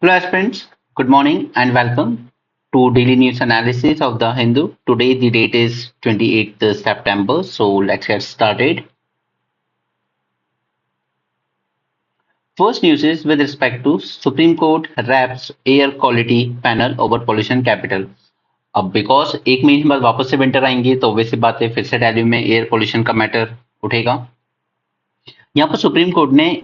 Hello aspirants, good morning and welcome to daily news analysis of the Hindu. Today the date is 28th September, so let's get started. First news is with respect to Supreme Court wraps air quality panel over pollution capital. अब because एक महीने बाद वापस से winter आएंगे तो वैसी बात है फिर से दिल्ली में एयर पोल्यूशन का मैटर उठेगा। यहाँ पर सुप्रीम कोर्ट ने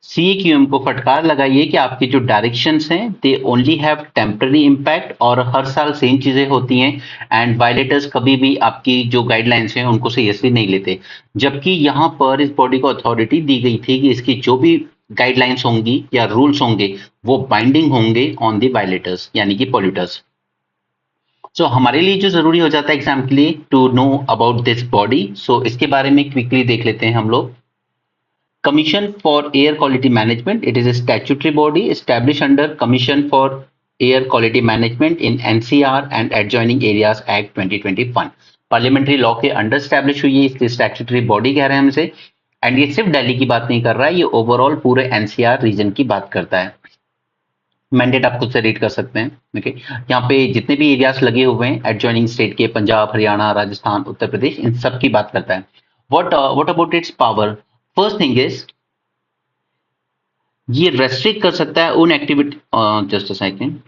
सीएक्यूएम को फटकार लगाई है कि आपकी जो डायरेक्शंस हैं they only have temporary impact और हर साल सेम चीजें होती हैं एंड वायलेटर्स कभी भी आपकी जो गाइडलाइंस हैं उनको सीरियसली नहीं लेते। जबकि यहाँ पर इस बॉडी को अथॉरिटी दी गई थी कि इसकी जो भी गाइडलाइंस होंगी या रूल्स होंगे वो बाइंडिंग होंगे ऑन दी वायलेटर्स यानी कि पॉल्यूटर्स। सो हमारे लिए जो जरूरी हो जाता है एग्जाम के लिए to know about this body, so इसके बारे में क्विकली देख लेते हैं हम लोग। Commission for Air Quality Management. It is a statutory body established under Commission for Air Quality Management in NCR and Adjoining Areas Act 2021. Parliamentary law के under establish हुई है, इसलिए स्टैट्यूटरी बॉडी कह रहे हैं हमसे। एंड ये सिर्फ दिल्ली की बात नहीं कर रहा है, ये ओवरऑल पूरे एनसीआर रीजन की बात करता है। मैंडेट आप खुद से रीड कर सकते हैं। ओके, यहाँ पे जितने भी एरियाज लगे हुए हैं एडजॉइनिंग स्टेट के, पंजाब, हरियाणा, राजस्थान, उत्तर प्रदेश, इन सब की बात करता है। What about it's power? First thing is ये रेस्ट्रिक्ट कर सकता है उन एक्टिविटी, जस्ट अ सेकंड,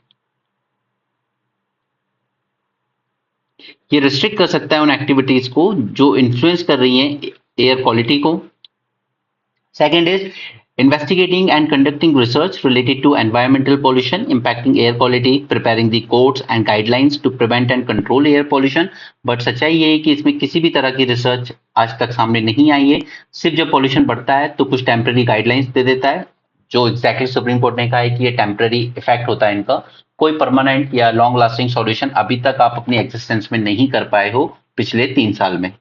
ये रेस्ट्रिक्ट कर सकता है उन एक्टिविटीज को जो इन्फ्लुएंस कर रही हैं एयर क्वालिटी को। Second is investigating and conducting research related to environmental pollution impacting air quality, preparing the codes and guidelines to prevent and control air pollution। But सच्चाई ये है कि इसमें किसी भी तरह की रिसर्च आज तक सामने नहीं आई है। सिर्फ जब पॉल्यूशन बढ़ता है तो कुछ टेम्पररी गाइडलाइंस दे देता है, जो एग्जैक्टली सुप्रीम कोर्ट ने कहा है कि ये टेम्पररी इफेक्ट होता है इनका। कोई परमानेंट या लॉन्ग लास्टिंग सॉल्यूशन अभी तक आप अपनी एग्जिस्टेंस में नहीं कर पाए हो पिछले 3 साल में।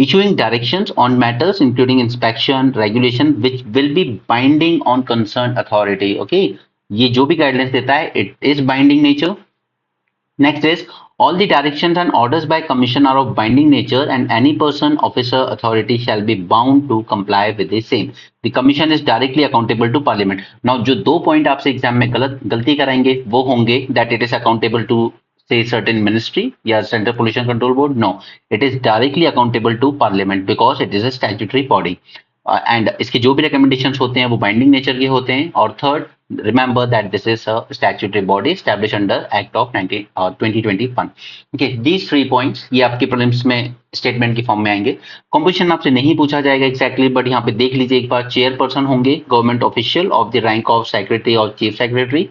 Issuing directions on matters including inspection, regulation, which will be binding on concerned authority. Okay, ये जो भी guidelines देता है, it is binding nature. Next is all the directions and orders by commission are of binding nature and any person, officer, authority shall be bound to comply with the same. The commission is directly accountable to parliament. Now जो दो point आपसे exam में गलती कराएंगे वो होंगे that it is accountable to say certain ministry या Central Pollution Control Board. No, it is directly accountable to Parliament because it is a statutory body. And इसके जो भी recommendations होते हैं वो बाइंडिंग नेचर के होते हैं। और third, remember that this is a statutory body established under Act of 2021. Okay, these 3 points ये आपके prelims में स्टेटमेंट की फॉर्म में आएंगे। कॉम्पोजिशन आपसे नहीं पूछा जाएगा एग्जैक्टली, बट यहाँ पे देख लीजिए एक बार। चेयरपर्सन होंगे government official of the rank of secretary और चीफ सेक्रेटरी।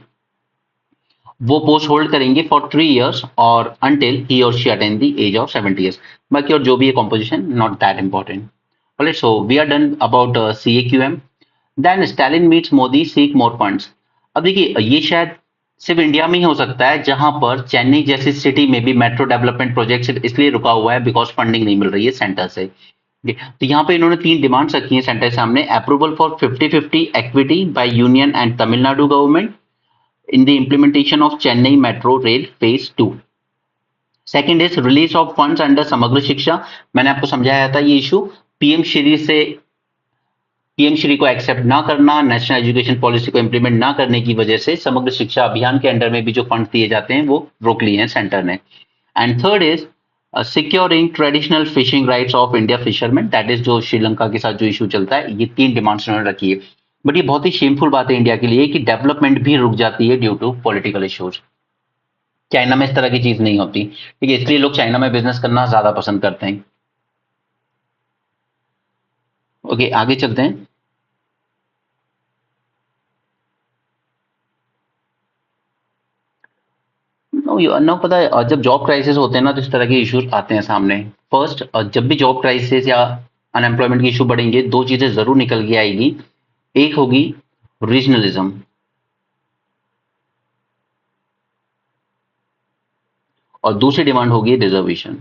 वो पोस्ट होल्ड करेंगे फॉर 3 years और until he or she attain the age of 70 years। बाकी और जो भी है composition not that important। Alright, so we are done about CAQM। Then Stalin meets Modi seek more funds। अब देखिए ये शायद सिर्फ इंडिया में ही हो सकता है जहां पर चेन्नई जैसी सिटी में भी मेट्रो डेवलपमेंट प्रोजेक्ट इसलिए रुका हुआ है बिकॉज फंडिंग नहीं मिल रही है सेंटर से। तो यहाँ पे इन्होंने 3 डिमांड्स रखी हैं सेंटर सामने। Approval for 50-50 equity by union and Tamil Nadu government in the implementation of Chennai Metro Rail Phase 2। Second is release of funds under समग्र शिक्षा। मैंने आपको समझाया था ये इशू, पीएम श्री को एक्सेप्ट ना करना, नेशनल एजुकेशन पॉलिसी को इंप्लीमेंट ना करने की वजह से समग्र शिक्षा अभियान के अंडर में भी जो फंड दिए जाते हैं वो रोक लिए हैं सेंटर ने। And third is securing traditional fishing rights of India fisherman, that is जो श्रीलंका के साथ जो इशू चलता है। ये 3 डिमांड्स उन्होंने रखी है। बट ये बहुत ही शेमफुल बात है इंडिया के लिए कि डेवलपमेंट भी रुक जाती है due to political issues. China में इस तरह की चीज नहीं होती, ठीक है, इसलिए लोग चाइना में बिजनेस करना ज्यादा पसंद करते हैं। ओके, आगे चलते हैं। नो पता है जब जॉब क्राइसिस होते हैं ना तो इस तरह के इश्यूज आते हैं सामने। फर्स्ट, जब भी जॉब क्राइसिस या अनएम्प्लॉयमेंट के इशू बढ़ेंगे 2 चीजें जरूर निकल के आएगी। एक होगी रीजनलिज्म और दूसरी डिमांड होगी रिजर्वेशन।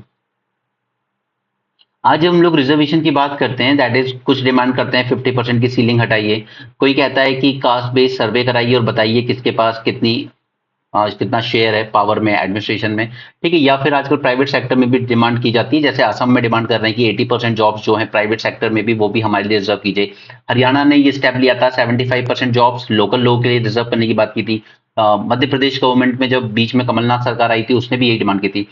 आज जब हम लोग रिजर्वेशन की बात करते हैं दैट इज कुछ डिमांड करते हैं 50% की सीलिंग हटाइए, कोई कहता है कि कास्ट बेस्ड सर्वे कराइए और बताइए किसके पास कितनी कितना शेयर है पावर में, एडमिनिस्ट्रेशन में, ठीक है। या फिर आजकल प्राइवेट सेक्टर में भी डिमांड की जाती है, जैसे असम में डिमांड कर रहे हैं कि 80% जॉब्स जो है प्राइवेट सेक्टर में भी वो भी हमारे लिए रिजर्व कीजिए। हरियाणा ने ये स्टेप लिया था, 75% जॉब्स लोकल लोगों के लिए रिजर्व करने की बात की थी। मध्य प्रदेश गवर्नमेंट में जब बीच में कमलनाथ सरकार आई थी उसने भी यही डिमांड की थी।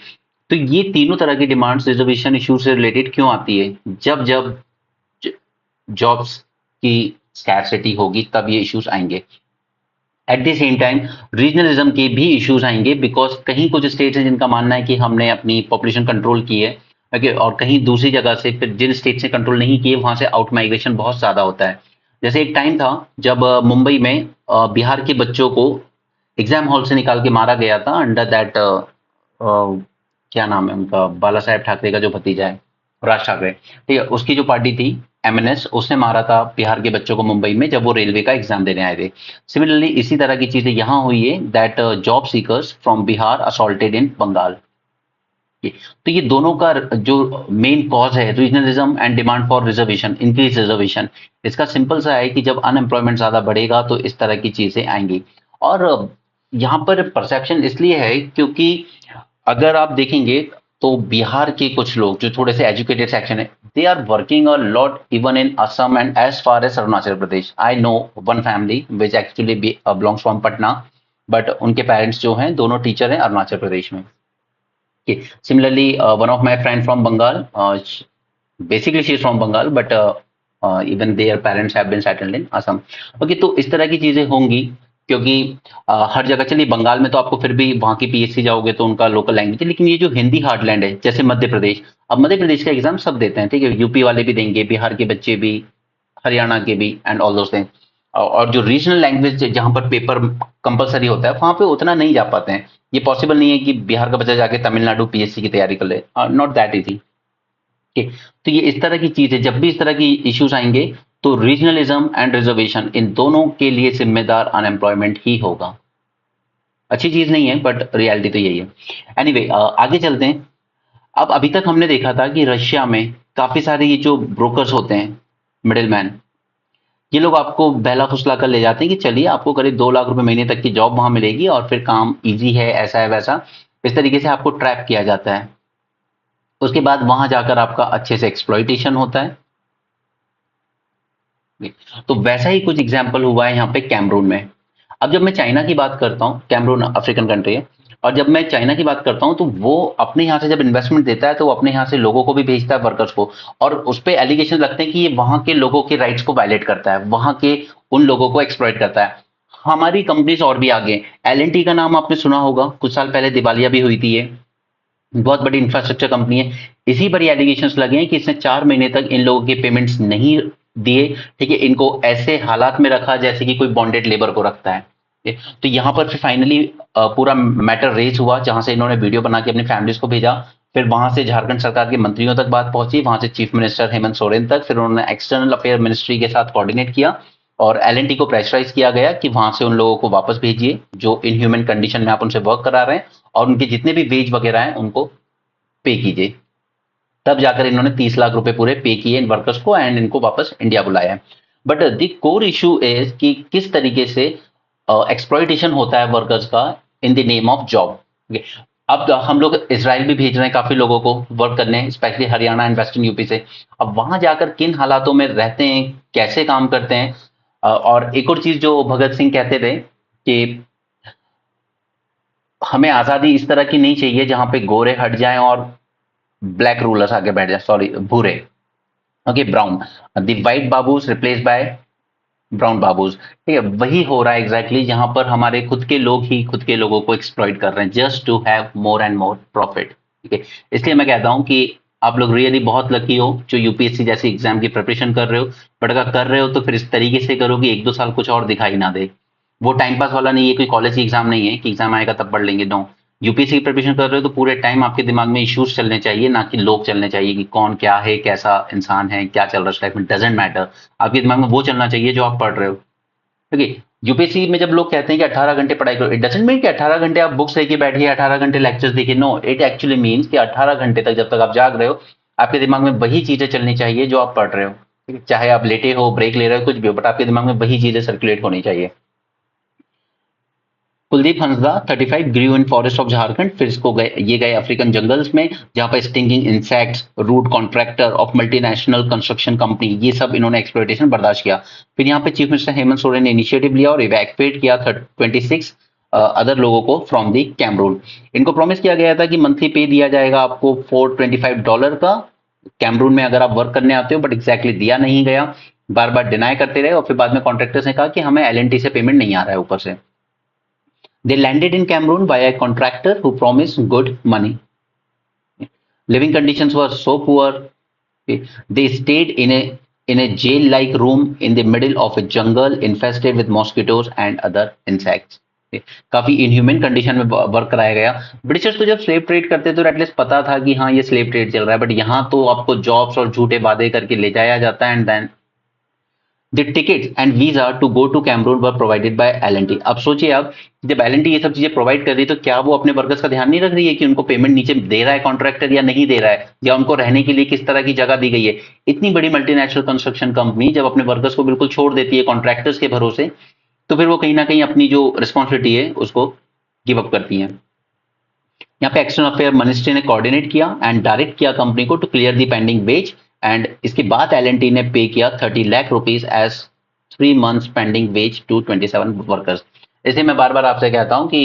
तो ये तीनों तरह की डिमांड्स रिजर्वेशन इशू से रिलेटेड क्यों आती है? जब जब जॉब्स की स्कैरसिटी होगी तब ये इश्यूज आएंगे। Eight the same time regionalism के भी इश्यूज आएंगे, बिकॉज कहीं कुछ स्टेट्स हैं जिनका मानना है कि हमने अपनी पॉपुलेशन कंट्रोल की है, ओके, और कहीं दूसरी जगह से फिर जिन स्टेट से कंट्रोल नहीं किए वहां से आउट माइग्रेशन बहुत ज्यादा होता है। जैसे एक टाइम था जब मुंबई में बिहार के बच्चों को एग्जाम हॉल से निकाल के मारा गया था अंडर दैट, क्या नाम है उनका, बाला साहेब ठाकरे का जो भतीजा है, राज ठाकरे, ठीक है, उसकी जो पार्टी थी एमएनएस, उसने मारा था बिहार के बच्चों को मुंबई में जब वो रेलवे का एग्जाम देने आए थे। सिमिलरली इसी तरह की चीजें यहाँ हुई है, that job seekers from Bihar assaulted in Bengal. तो ये दोनों का जो मेन कॉज है regionalism and demand for reservation, increase reservation, इसका सिंपल सा है कि जब अनएम्प्लॉयमेंट ज्यादा बढ़ेगा तो इस तरह की चीजें आएंगी। और यहाँ पर परसेप्शन इसलिए है क्योंकि अगर आप देखेंगे तो बिहार के कुछ लोग जो थोड़े से एजुकेटेड सेक्शन है, they are working a lot even in Assam and as far as Arunachal Pradesh. I know one family which actually belongs from Patna, but उनके पेरेंट्स जो हैं दोनों टीचर हैं अरुणाचल प्रदेश में। Similarly, one of my friend from Bengal, basically she is from Bengal, but even their parents have been settled in Assam. Okay, तो इस तरह की चीजें होंगी क्योंकि हर जगह, चलिए बंगाल में तो आपको फिर भी वहाँ की पीएससी जाओगे तो उनका लोकल लैंग्वेज है, लेकिन ये जो हिंदी हार्डलैंड है जैसे मध्य प्रदेश, अब मध्य प्रदेश का एग्जाम सब देते हैं, ठीक है, यूपी वाले भी देंगे, बिहार के बच्चे भी, हरियाणा के भी, एंड ऑल दोस थिंग्स। और जो रीजनल लैंग्वेज जहाँ पर पेपर कंपलसरी होता है वहां पे उतना नहीं जा पाते हैं। ये पॉसिबल नहीं है कि बिहार का बच्चा जाके तमिलनाडु पीएससी की तैयारी कर ले, नॉट दैट इजी। तो ये इस तरह की चीज है, जब भी इस तरह की इश्यूज आएंगे तो रीजनलिज्म एंड रिजर्वेशन इन दोनों के लिए जिम्मेदार अनएम्प्लॉयमेंट ही होगा। अच्छी चीज नहीं है बट रियलिटी तो यही है। एनीवे, आगे चलते हैं। अब अभी तक हमने देखा था कि रशिया में काफी सारे ये जो ब्रोकर्स होते हैं, मिडिल मैन, ये लोग आपको बहला फुसला कर ले जाते हैं कि चलिए आपको करीब 2 लाख रुपए महीने तक की जॉब वहां मिलेगी और फिर काम इजी है, ऐसा है वैसा, इस तरीके से आपको ट्रैप किया जाता है। उसके बाद वहां जाकर आपका अच्छे से एक्सप्लॉइटेशन होता है। तो वैसा ही कुछ एग्जाम्पल हुआ है यहाँ पे कैमरून में। अब जब मैं चाइना की बात करता हूँ, कैमरून अफ्रीकन कंट्री है, और जब मैं चाइना की बात करता हूँ तो वो अपने यहाँ से जब इन्वेस्टमेंट देता है तो वो अपने यहाँ से लोगों को भी भेजता है, वर्कर्स को, और उस पर एलिगेशन लगते हैं कि ये वहां के लोगों के राइट्स को वायलेट करता है, वहां के उन लोगों को एक्सप्लॉइट करता है। हमारी कंपनीज और भी आगे, एल का नाम आपने सुना होगा, कुछ साल पहले दिवालिया भी हुई थी, ये बहुत बड़ी इंफ्रास्ट्रक्चर कंपनी है। इसी पर एलिगेशंस लगे हैं कि इसने 4 महीने तक इन लोगों के पेमेंट्स नहीं दिए, ठीक है, इनको ऐसे हालात में रखा जैसे कि कोई बॉन्डेड लेबर को रखता है। तो यहाँ पर फिर फाइनली पूरा मैटर रेज हुआ, जहां से इन्होंने वीडियो बना के अपनी फैमिलीज को भेजा। फिर वहां से झारखंड सरकार के मंत्रियों तक बात पहुंची, वहां से चीफ मिनिस्टर हेमंत सोरेन तक, फिर उन्होंने एक्सटर्नल अफेयर मिनिस्ट्री के साथ कोऑर्डिनेट किया और एल को प्रेशराइज किया गया कि वहां से उन लोगों को वापस भेजिए जो इनह्यूमन कंडीशन में आप उनसे वर्क करा रहे हैं, और उनके जितने भी वेज वगैरह हैं उनको पे कीजिए। तब जाकर इन्होंने 30 लाख रुपए पूरे पे किए इन वर्कर्स को एंड इनको वापस इंडिया बुलाया। But the core issue is कि किस तरीके से एक्सप्लॉइटेशन होता है वर्कर्स का in the name of job. अब हम लोग इसराइल भी भेज रहे हैं काफी लोगों को वर्क करने, specially Haryana and western UP से। अब वहां जाकर किन हालातों में रहते हैं, कैसे काम करते हैं, और एक और चीज जो भगत सिंह कहते थे कि हमें आजादी इस तरह की नहीं चाहिए जहां पे गोरे हट जाएं और ब्लैक रूलर्स आगे बैठ जाए, सॉरी भूरे, okay, brown, the white babus replace by brown babus, ठीक है। वही हो रहा है एग्जैक्टली, जहां पर हमारे खुद के लोग ही खुद के लोगों को एक्सप्लॉइट कर रहे हैं just to have more and more profit, ठीक है। इसलिए मैं कहता हूं कि आप लोग रियली बहुत लकी हो जो यूपीएससी जैसी एग्जाम की प्रिपरेशन कर रहे हो, बट अगर कर रहे हो तो फिर इस तरीके से करो कि 1-2 साल कुछ और दिखाई ना दे। वो टाइम पास वाला नहीं है, कोई कॉलेज की एग्जाम नहीं है कि एग्जाम आएगा तब पढ़ लेंगे, नो। यूपीएससी की प्रिपरेशन कर रहे हो तो पूरे टाइम आपके दिमाग में इश्यूज चलने चाहिए, ना कि लोग चलने चाहिए कि कौन क्या है, कैसा इंसान है, क्या चल रहा है लाइफ में, डजेंट मैटर। आपके दिमाग में वो चलना चाहिए जो आप पढ़ रहे हो। देखिए, यूपीएससी में जब लोग कहते हैं कि 18 घंटे पढ़ाई करो, इट डजंट मीन कि 18 घंटे आप बुक्स लेके बैठिए, 18 घंटे लेक्चर्स देखिए, नो, इट एक्चुअली मीन्स कि 18 घंटे तक जब तक आप जाग रहे हो आपके दिमाग में वही चीजें चलनी चाहिए जो आप पढ़ रहे हो, ठीक है? चाहे आप लेटे हो, ब्रेक ले रहे हो, कुछ भी हो, बट आपके दिमाग में वही चीजें सर्कुलेट होनी चाहिए। Kuldeep Hansda 35 grieve in forest of Jharkhand, फिर इसको ये गए अफ्रीकन जंगल्स में जहां पर stinging insects, route contractor of multinational construction company, ये सब इन्होंने एक्सप्लॉयटेशन बर्दाश्त किया। फिर यहाँ पे चीफ मिनिस्टर हेमंत सोरेन ने इनिशिएटिव लिया और इवैक्यूएट किया 26 अदर लोगों को फ्रॉम दी कैमरून। इनको प्रॉमिस किया गया था कि मंथली पे दिया जाएगा आपको $425 का कैमरून में अगर आप वर्क करने आते हो, बट एग्जैक्टली दिया नहीं गया, बार बार डिनाई करते रहे और फिर बाद में कॉन्ट्रैक्टर्स ने कहा कि हमें एलएनटी से पेमेंट नहीं आ रहा है ऊपर से। They landed in Cameroon by a contractor who promised good money. Living conditions were so poor. They stayed in a jail-like room in the middle of a jungle infested with mosquitoes and other insects. काफी inhuman condition में work कराया गया। Britishers तो जब slave trade करते थे तो at least पता था कि हाँ ये स्लेव ट्रेड चल रहा है, बट यहाँ तो आपको जॉब्स और झूठे वादे करके ले जाया जाता है and then The tickets and visa to go to Cameroon were provided by L&T. अब सोचिए आप, जब L&T ये सब चीजें प्रोवाइड कर रही है तो क्या वो अपने वर्कर्स का ध्यान नहीं रख रही है कि उनको पेमेंट नीचे दे रहा है कॉन्ट्रैक्टर या नहीं दे रहा है, या उनको रहने के लिए किस तरह की जगह दी गई है। इतनी बड़ी मल्टीनेशनल कंस्ट्रक्शन कंपनी जब अपने वर्कर्स को बिल्कुल छोड़ देती है कॉन्ट्रैक्टर्स के भरोसे, तो फिर वो कहीं ना कहीं अपनी जो रिस्पॉन्सिबिलिटी है उसको गिव अप करती है। यहाँ पे एक्सटर्नल अफेयर मिनिस्ट्री ने कोऑर्डिनेट किया एंड डायरेक्ट किया कंपनी को to clear the pending wage, and इसके बाद L&T ने पे किया 30 lakh rupees as 3 months pending wage to 27 workers. इसलिए मैं बार बार आपसे कहता हूं कि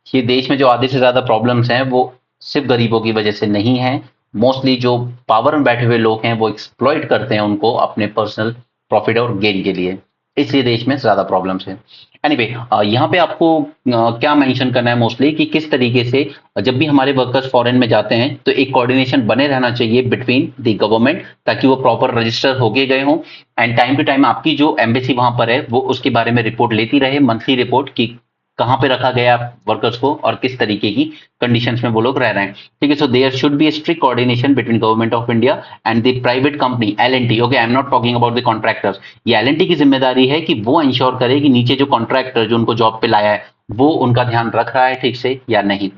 ये देश में जो आधे से ज्यादा प्रॉब्लम्स हैं वो सिर्फ गरीबों की वजह से नहीं है, मोस्टली जो पावर में बैठे हुए लोग हैं वो एक्सप्लॉइट करते हैं उनको अपने पर्सनल प्रॉफिट और गेन के लिए, इसलिए देश में ज्यादा प्रॉब्लम्स है। एनीवे यहाँ पे आपको क्या मेंशन करना है मोस्टली कि किस तरीके से जब भी हमारे वर्कर्स फॉरेन में जाते हैं तो एक कोऑर्डिनेशन बने रहना चाहिए बिटवीन द गवर्नमेंट, ताकि वो प्रॉपर रजिस्टर होके गए हों एंड टाइम टू टाइम आपकी जो एम्बेसी वहां पर है वो उसके बारे में रिपोर्ट लेती रहे, मंथली रिपोर्ट की कहां पे रखा गया वर्कर्स को और किस तरीके की कंडीशंस में वो लोग रह रहे हैं। ठीक है, so there should be a strict coordination between government of India and the private company L&T। Okay, I am not talking about the contractors. ये L&T की जिम्मेदारी है कि वो इंश्योर करे कि नीचे जो कॉन्ट्रैक्टर जो उनको जॉब पे लाया है वो उनका ध्यान रख रहा है ठीक से या नहीं।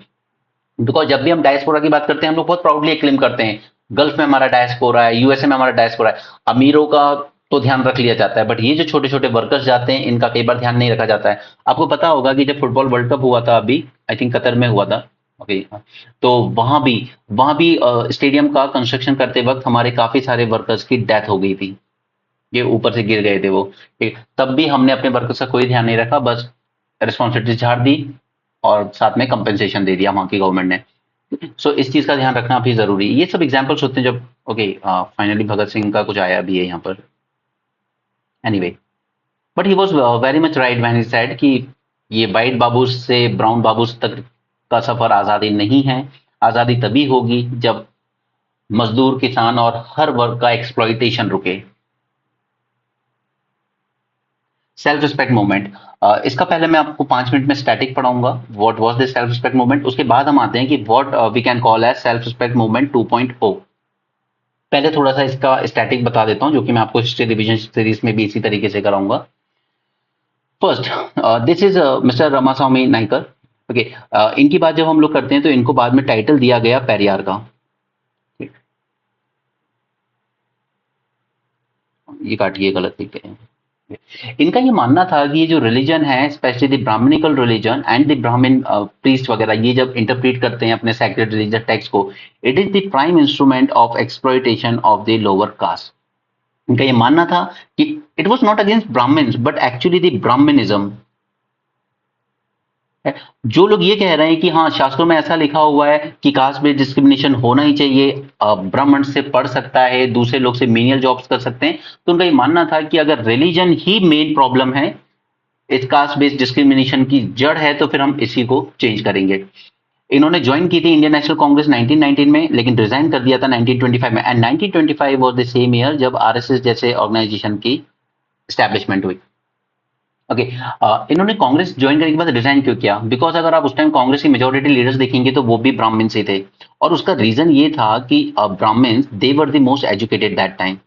बिकॉज जब भी हम डायस्पोरा की बात करते हैं हम लोग बहुत प्राउडली क्लेम करते हैं गल्फ में हमारा डायस्पोरा है, यूएसए में हमारा डायस्पोरा है, अमीरों का तो ध्यान रख लिया जाता है, बट ये जो छोटे छोटे वर्कर्स जाते हैं इनका कई बार ध्यान नहीं रखा जाता है। आपको पता होगा कि जब फुटबॉल वर्ल्ड कप हुआ था अभी, आई थिंक कतर में हुआ था, ओके, तो वहां भी स्टेडियम का कंस्ट्रक्शन करते वक्त हमारे काफी सारे वर्कर्स की डेथ हो गई थी, ये ऊपर से गिर गए थे वो। तब भी हमने अपने वर्कर्स का कोई ध्यान नहीं रखा, बस रिस्पॉन्सिबिलिटी झाड़ दी और साथ में कंपेंसेशन दे दिया वहां की गवर्नमेंट ने। सो इस चीज का ध्यान रखना भी जरूरी है। ये सब एग्जांपल्स होते हैं जब ओके फाइनली भगत सिंह का कुछ आया भी है यहाँ पर। Anyway, but he was very much right when he said कि ये वाइट बाबू से ब्राउन बाबू तक का सफर आजादी नहीं है। आजादी तभी होगी जब मजदूर, किसान और हर वर्ग का एक्सप्लॉइटेशन रुके। सेल्फ रिस्पेक्ट मूवमेंट, इसका पहले मैं आपको 5 मिनट में स्टैटिक पढ़ाऊंगा what was the self respect movement, उसके बाद हम आते हैं कि what we can call as self respect movement 2.0। पहले थोड़ा सा इसका स्टैटिक बता देता हूं जो कि मैं आपको हिस्ट्री रिवीजन सीरीज में भी इसी तरीके से कराऊंगा। First, this is mister Ramaswamy Naicker. Okay, इनकी बात जब हम लोग करते हैं तो इनको बाद में टाइटल दिया गया पेरियार का। ये काटिए, गलत लिख गए। इनका ये मानना था कि ये जो रिलीजन है, specially the Brahmanical religion and the Brahmin priest वगैरह, ये जब इंटरप्रेट करते हैं अपने सैक्रेड रिलीजियस टेक्स्ट को, it is the prime instrument of exploitation of the lower caste. इनका ये मानना था कि it was not against Brahmins but actually the Brahmanism. जो लोग ये कह रहे हैं कि हाँ शास्त्रों में ऐसा लिखा हुआ है कि कास्ट बेस्ड डिस्क्रिमिनेशन होना ही चाहिए, ब्राह्मण से पढ़ सकता है, दूसरे लोग से मेनियल जॉब्स कर सकते हैं, तो उनका ये मानना था कि अगर रिलीजन ही मेन प्रॉब्लम है, इस कास्ट बेस्ड डिस्क्रिमिनेशन की जड़ है, तो फिर हम इसी को चेंज करेंगे। इन्होंने ज्वाइन की थी इंडियन नेशनल कांग्रेस 1919 में, लेकिन रिजाइन कर दिया था 1925 में, and 1925 was the same year जब आरएसएस जैसे ऑर्गेनाइजेशन की स्टैब्लिशमेंट हुई। ओके, इन्होंने कांग्रेस ज्वाइन करने के बाद रिजाइन क्यों किया? बिकॉज अगर आप उस टाइम कांग्रेस की मेजोरिटी लीडर्स देखेंगे तो वो भी ब्राह्मण्स ही थे, और उसका रीजन ये था कि Brahmins they were the most educated that time.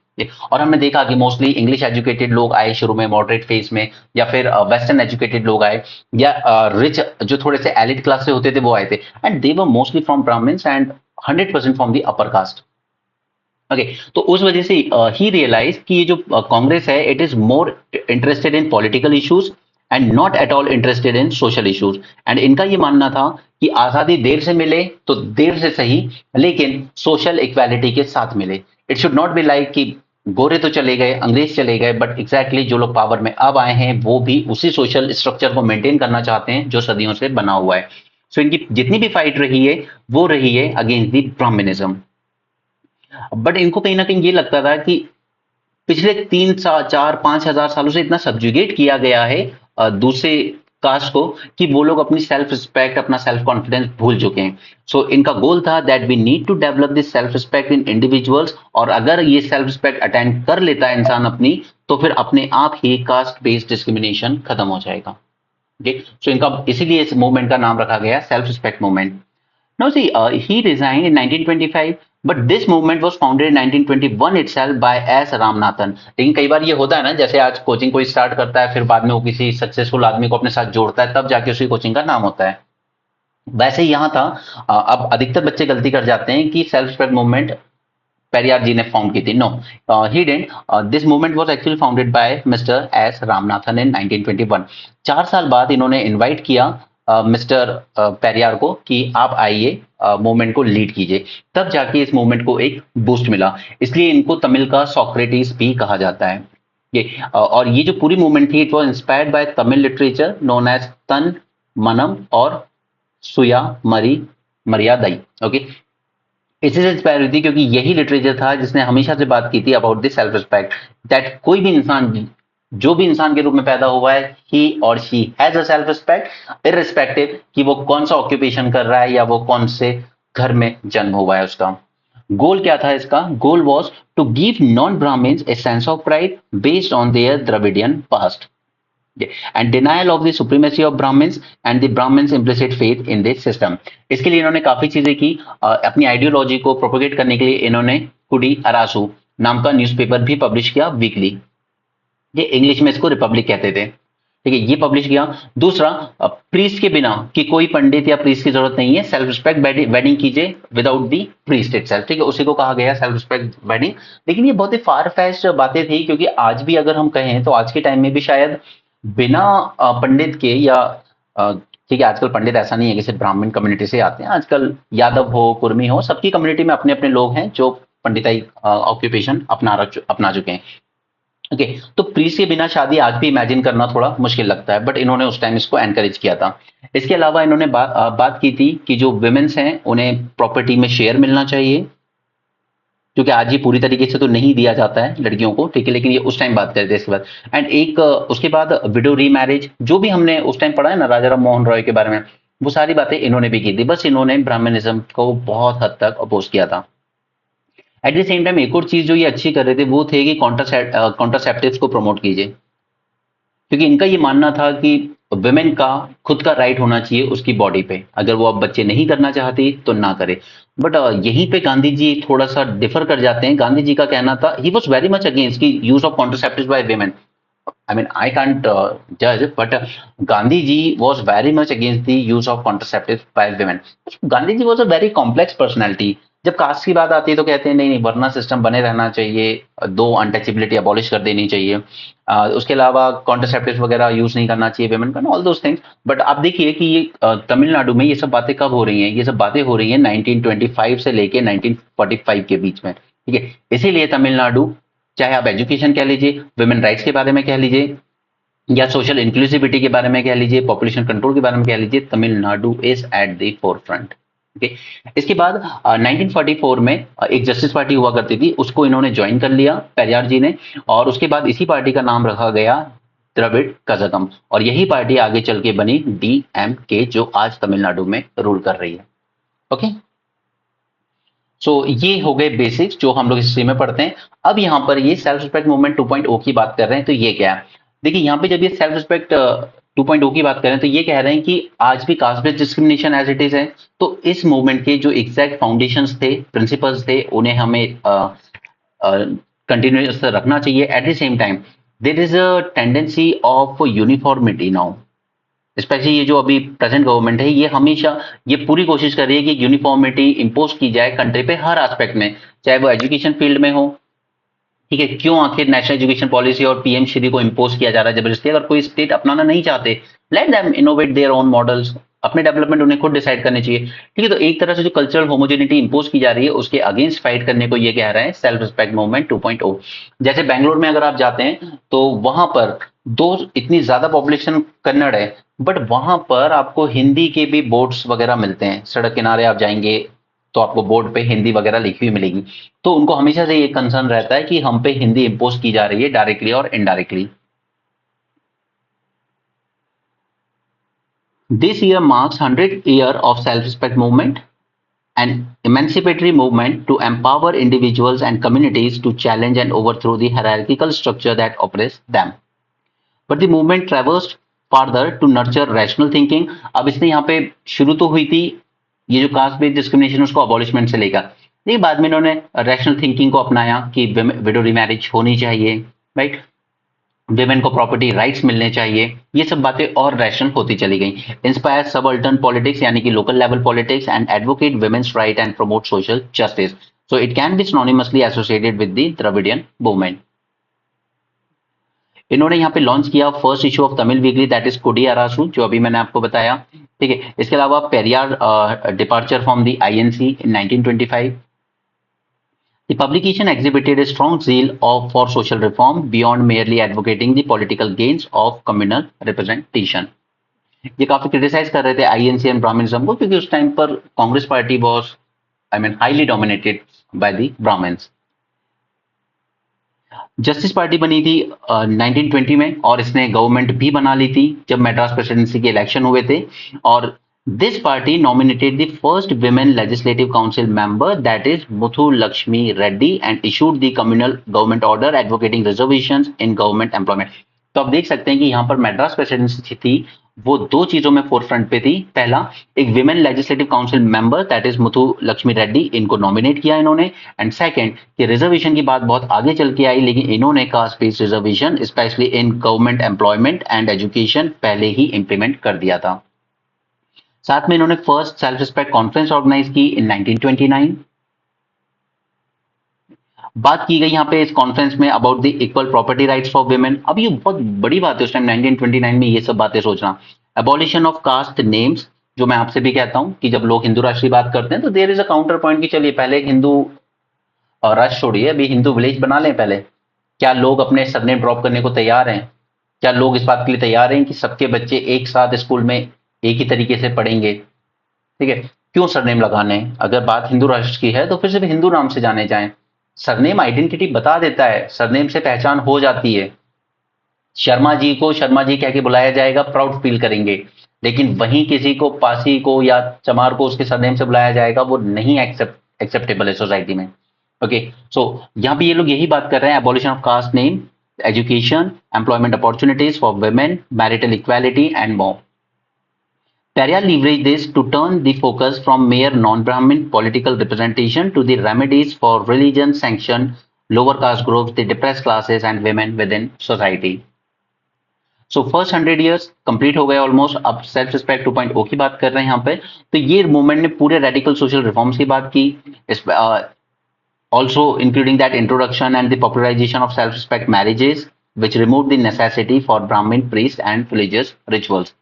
और हमने देखा कि मोस्टली इंग्लिश एजुकेटेड लोग आए शुरू में मॉडरेट फेज में, या फिर वेस्टर्न एजुकेटेड लोग आए, या रिच जो थोड़े से एलिट क्लास से होते थे वो आए थे, and they were mostly from Brahmins and 100% from the upper caste. Okay, तो उस वजह से ही रियलाइज कि ये जो कांग्रेस है it is more interested in political issues and not at all interested in social issues. And इनका ये मानना था कि आजादी देर से मिले तो देर से सही, लेकिन सोशल इक्वालिटी के साथ मिले। It should not be like कि गोरे तो चले गए, अंग्रेज चले गए, बट एग्जैक्टली जो लोग पावर में अब आए हैं वो भी उसी सोशल स्ट्रक्चर को मेंटेन करना चाहते हैं जो सदियों से बना हुआ है। सो इनकी जितनी भी फाइट रही है वो रही है अगेंस्ट द ब्राह्मणिज्म। बट इनको कहीं ना कहीं ये लगता था कि पिछले 3 4 5 हजार सालों से इतना सब्जुगेट किया गया है दूसरे कास्ट को कि वो लोग अपनी सेल्फ रिस्पेक्ट, अपना सेल्फ कॉन्फिडेंस भूल चुके हैं। सो इनका गोल था that we need to develop this self respect in individuals, और अगर ये सेल्फ रिस्पेक्ट अटेंड कर लेता है इंसान अपनी, तो फिर अपने आप ही कास्ट बेस्ड डिस्क्रिमिनेशन खत्म हो जाएगा। ओके, सो इनका इसीलिए इस मूवमेंट का नाम रखा गया self respect movement. Now see, he resigned in 1925, but this movement was founded in 1921 itself by S. Ramanathan। लेकिन कई बार ये होता है ना, जैसे आज कोचिंग कोई स्टार्ट करता है, फिर बाद में वो किसी सक्सेसफुल आदमी को अपने साथ जोड़ता है, तब जाके उसकी कोचिंग का नाम होता है। वैसे ही यहाँ था। अब अधिकतर बच्चे गलती कर जाते हैं कि self respect movement Periyar ji ने फाउंड की थी। No, he didn't. This movement was actually founded by mister S Ramanathan in 1921। 4 साल बाद इन्होंने इनवाइट किया मिस्टर पेरियार को कि आप आइए, मूवमेंट को लीड कीजिए। तब जाके इस मूवमेंट को एक बूस्ट मिला, इसलिए इनको तमिल का सोक्रेटिस भी कहा जाता है। ये और ये जो पूरी मूवमेंट थी, it was inspired by Tamil literature known as Thanmanam और सुया मरी मरियादाई। ओके, इसी से इंस्पायर हुई थी क्योंकि यही लिटरेचर था जिसने हमेशा से बात की थी about this self respect, that कोई भी इंसान, जो भी इंसान के रूप में पैदा हुआ है, ही और she has a self respect, irrespective कि वो कौन सा ऑक्यूपेशन कर रहा है या वो कौन से घर में जन्म हुआ है उसका। गोल क्या था इसका? Goal was to give non Brahmins a sense of pride based on their Dravidian past and denial of the supremacy of Brahmins and the Brahmins implicit faith in this system. इसके लिए इन्होंने काफी चीजें की। अपनी आइडियोलॉजी को propagate करने के लिए इन्होंने कुडी अरासू नाम का न्यूज़पेपर भी पब्लिश किया, वीकली। ये इंग्लिश में इसको रिपब्लिक कहते थे। ठीक है, ये पब्लिश किया। दूसरा, प्रीस्ट के बिना कि कोई पंडित या प्रीस्ट की जरूरत नहीं है, सेल्फ रिस्पेक्ट वेडिंग कीजिए विदाउट दी प्रीस्ट इटसेल्फ। ठीक है, उसी को कहा गया सेल्फ रिस्पेक्ट वेडिंग। लेकिन ये बहुत ही फार फैच्ड बातें थी, क्योंकि आज भी अगर हम कहें तो आज के टाइम में भी शायद बिना पंडित के या ठीक है, आजकल पंडित ऐसा नहीं है कि सिर्फ ब्राह्मण कम्युनिटी से आते हैं, आजकल यादव हो, कुर्मी हो, सबकी कम्युनिटी में अपने अपने लोग हैं जो पंडिताई ऑक्यूपेशन अपना चुके हैं। ओके, तो प्रीस्ट के बिना शादी आज भी इमेजिन करना थोड़ा मुश्किल लगता है, बट इन्होंने उस टाइम इसको एनकरेज किया था। इसके अलावा इन्होंने बात की थी कि जो वुमेन्स हैं उन्हें प्रॉपर्टी में शेयर मिलना चाहिए, क्योंकि आज ये पूरी तरीके से तो नहीं दिया जाता है लड़कियों को। ठीक है, लेकिन ये उस टाइम बात करते थे इसके बाद। एंड एक उसके बाद विडो रीमैरिज, जो भी हमने उस टाइम पढ़ा है ना राजा राम मोहन रॉय के बारे में, वो सारी बातें इन्होंने भी की थी। बस इन्होंने ब्राह्मणिज्म को बहुत हद तक अपोज किया था। एट द सेम टाइम एक और चीज जो ये अच्छी कर रहे थे वो थे कि कॉन्ट्रासेप्टिव्स को प्रमोट कीजिए, क्योंकि इनका ये मानना था कि वुमेन का खुद का राइट होना चाहिए उसकी बॉडी पे। अगर वो अब बच्चे नहीं करना चाहती तो ना करे। बट यहीं पे गांधी जी थोड़ा सा डिफर कर जाते हैं। गांधी जी का कहना था, he was very much against की use of contraceptives by women. I mean, I can't judge, but Gandhi ji was very much against the use of contraceptives by women. Gandhi ji was a very complex personality. जब cast की बात आती है तो कहते हैं नहीं नहीं, वर्ना सिस्टम बने रहना चाहिए, दो अनटचेबिलिटी अबॉलिश कर देनी चाहिए, उसके अलावा कॉन्ट्रासेप्टिव्स वगैरह यूज नहीं करना चाहिए वेमेन का, ऑल दोस थिंग्स। बट आप देखिए कि ये तमिलनाडु में ये सब बातें कब हो रही हैं? ये सब बातें हो रही हैं 1925 से लेके 1945 के बीच में। ठीक है, इसीलिए तमिलनाडु, चाहे आप एजुकेशन कह लीजिए, वुमेन राइट्स के बारे में कह लीजिए, या सोशल इंक्लूसिविटी के बारे में कह लीजिए, पॉपुलेशन कंट्रोल के बारे में कह लीजिए, Tamil Nadu is at the forefront. Okay, इसके बाद 1944 में एक जस्टिस पार्टी हुआ करती थी, उसको इन्होंने ज्वाइन कर लिया पेरियार जी ने, और उसके बाद इसी पार्टी का नाम रखा गया द्रविड़ कज़गम, और यही पार्टी आगे चल के बनी DMK, जो आज तमिलनाडु में रूल कर रही है। ओके, सो ये हो गए बेसिक्स जो हम लोग हिस्ट्री में पढ़ते हैं। अब यहाँ पर ये सेल्फ रिस्पेक्ट मूवमेंट 2.0 की बात कर रहे हैं, तो ये क्या है? देखिए, यहाँ पे जब ये सेल्फ रिस्पेक्ट 2.0 की बात कर रहे हैं तो ये कह रहे हैं कि आज भी caste based discrimination as it is है, तो इस मूवमेंट के जो एग्जैक्ट फाउंडेशंस थे, प्रिंसिपल्स थे, उन्हें हमें कंटिन्यूस रखना चाहिए। At the same time there is a tendency of uniformity now, specially ये जो अभी प्रेजेंट गवर्नमेंट है, ये हमेशा ये पूरी कोशिश कर रही है कि यूनिफॉर्मिटी इंपोज की जाए कंट्री पे हर एस्पेक्ट में, चाहे वो एजुकेशन फील्ड में हो, ठीक है, क्यों आखिर नेशनल एजुकेशन पॉलिसी और पीएम श्री को इम्पोज किया जा रहा है जबरदस्ती? अगर कोई स्टेट अपनाना नहीं चाहते, let them innovate their own models, अपने डेवलपमेंट उन्हें खुद डिसाइड करने चाहिए। ठीक है, तो एक तरह से जो कल्चरल होमोजेनिटी इंपोज की जा रही है उसके अगेंस्ट फाइट करने को ये कह रहे हैं सेल्फ रिस्पेक्ट मूवमेंट 2.0। जैसे बैंगलोर में अगर आप जाते हैं तो वहां पर दो इतनी ज्यादा पॉपुलेशन कन्नड़ है, बट वहां पर आपको हिंदी के भी बोर्ड्स वगैरह मिलते हैं। सड़क किनारे आप जाएंगे तो आपको बोर्ड पे हिंदी वगैरह लिखी हुई मिलेगी। तो उनको हमेशा से ये कंसर्न रहता है कि हम पे हिंदी इंपोज की जा रही है डायरेक्टली और indirectly. This year marks 100 year of self respect movement, an emancipatory movement to empower individuals and communities to challenge and overthrow the hierarchical structure that oppress them. But the movement traversed further to nurture rational thinking. अब इसने यहाँ पे शुरू तो हुई थी ये जो कास्ट बेस्ड डिस्क्रिमिनेशन उसको अबॉलिशमेंट से लेकर, लेकिन बाद में इन्होंने रैशनल थिंकिंग को अपनाया कि विडो रिमैरिज होनी चाहिए, राइट, विमेन को प्रॉपर्टी राइट्स मिलने चाहिए, ये सब बातें और रैशनल होती चली गई। इंस्पायर सबअल्टर्न पॉलिटिक्स यानी कि local level politics and advocate women's right and promote social justice, so it can be synonymously associated with the Dravidian movement. इन्होंने यहाँ पे लॉन्च किया first issue of Tamil weekly that is कोडी अरासू, जो अभी मैंने आपको बताया। ठीक है, इसके अलावा Periyar departure from the INC in 1925। The publication exhibited a strong zeal for social reform beyond merely advocating the political gains of communal representation. ये काफी क्रिटिसाइज कर रहे थे आईएनसी एंड ब्राह्मणिज्म को, क्योंकि उस टाइम पर Congress party was highly dominated by the Brahmins. Justice Party बनी थी 1920 में और इसने गवर्नमेंट भी बना ली थी जब मैड्रास प्रेसिडेंसी के इलेक्शन हुए थे। और this party nominated the first women legislative council member, that is Muthu Lakshmi Reddy, and issued the communal government order advocating reservations in government employment. तो आप देख सकते हैं कि यहाँ पर मैड्रास प्रेसिडेंसी थी वो दो चीजों में फोरफ्रंट पे थी। पहला, एक women legislative council member that is Muthu Lakshmi Reddy, इनको नॉमिनेट किया इन्होंने। एंड सेकंड कि रिजर्वेशन की बात बहुत आगे चल के आई, लेकिन इन्होंने caste based reservation specially in government employment and education पहले ही इंप्लीमेंट कर दिया था। साथ में इन्होंने first self respect conference organise की इन 1929। बात की गई यहाँ पे इस कॉन्फ्रेंस में about the equal property rights for women. अब ये बहुत बड़ी बात है उस टाइम 1929 में ये सब बातें सोचना। एबॉलिशन ऑफ कास्ट नेम्स, जो मैं आपसे भी कहता हूँ कि जब लोग हिंदू राष्ट्र की बात करते हैं तो there is a counter point कि चलिए पहले एक हिंदू राष्ट्र छोड़िए, अभी हिंदू विलेज बना लें पहले। क्या लोग अपने सरनेम ड्रॉप करने को तैयार हैं? क्या लोग इस बात के लिए तैयार हैं कि सबके बच्चे एक साथ स्कूल में एक ही तरीके से पढ़ेंगे? ठीक है, क्यों सरनेम लगाने? अगर बात हिंदू राष्ट्र की है तो फिर सिर्फ हिंदू नाम से जाने जाएं। सरनेम आइडेंटिटी बता देता है, सरनेम से पहचान हो जाती है। शर्मा जी को शर्मा जी कह के बुलाया जाएगा, प्राउड फील करेंगे। लेकिन वहीं किसी को पासी को या चमार को उसके सरनेम से बुलाया जाएगा, वो नहीं एक्सेप्टेबल है सोसाइटी में। ओके, सो यहाँ पे ये लोग यही बात कर रहे हैं, abolition of caste name, education, employment opportunities for women, marital equality and more. Periyar leveraged this to turn the focus from mere non-Brahmin political representation to the remedies for religion-sanctioned lower caste groups, the depressed classes and women within society. So first 100 years complete हो गए almost. अब self respect 2.0 की बात कर रहे हैं यहाँ पे। तो ये मूवमेंट ने पूरे रेडिकल सोशल रिफॉर्म्स की बात की, also including that introduction and the popularization of self-respect marriages, which removed the necessity for Brahmin priests and religious rituals.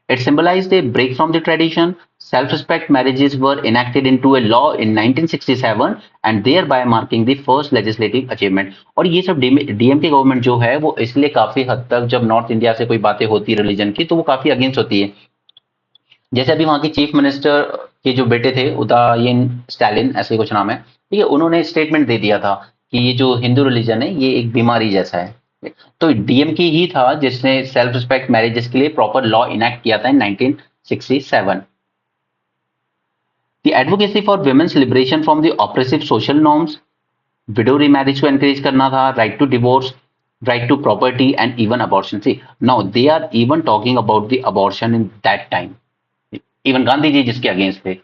It symbolized a break from the tradition. Self-respect marriages were enacted into a law in 1967 and thereby marking the first legislative achievement. और ये सब DMK government जो है वो इसलिए काफी हद तक जब नॉर्थ इंडिया से कोई बातें होती रिलीजन की तो वो काफी अगेंस्ट होती है। जैसे अभी वहां के चीफ मिनिस्टर के जो बेटे थे उदयन स्टालिन, ऐसे कुछ नाम है, ठीक है, उन्होंने स्टेटमेंट दे दिया था कि ये जो हिंदू रिलीजन है ये एक बीमारी जैसा है। तो डीएमके ही था जिसने सेल्फ रिस्पेक्ट मैरिजेस के लिए प्रॉपर लॉ इनैक्ट किया था in 1967। The advocacy for women's liberation from the oppressive social norms, widow remarriage को एनकरेज करना था, right to divorce, right to property and even abortion. See now they are even talking about the abortion in that time. Even Gandhi ji जिसके against थे।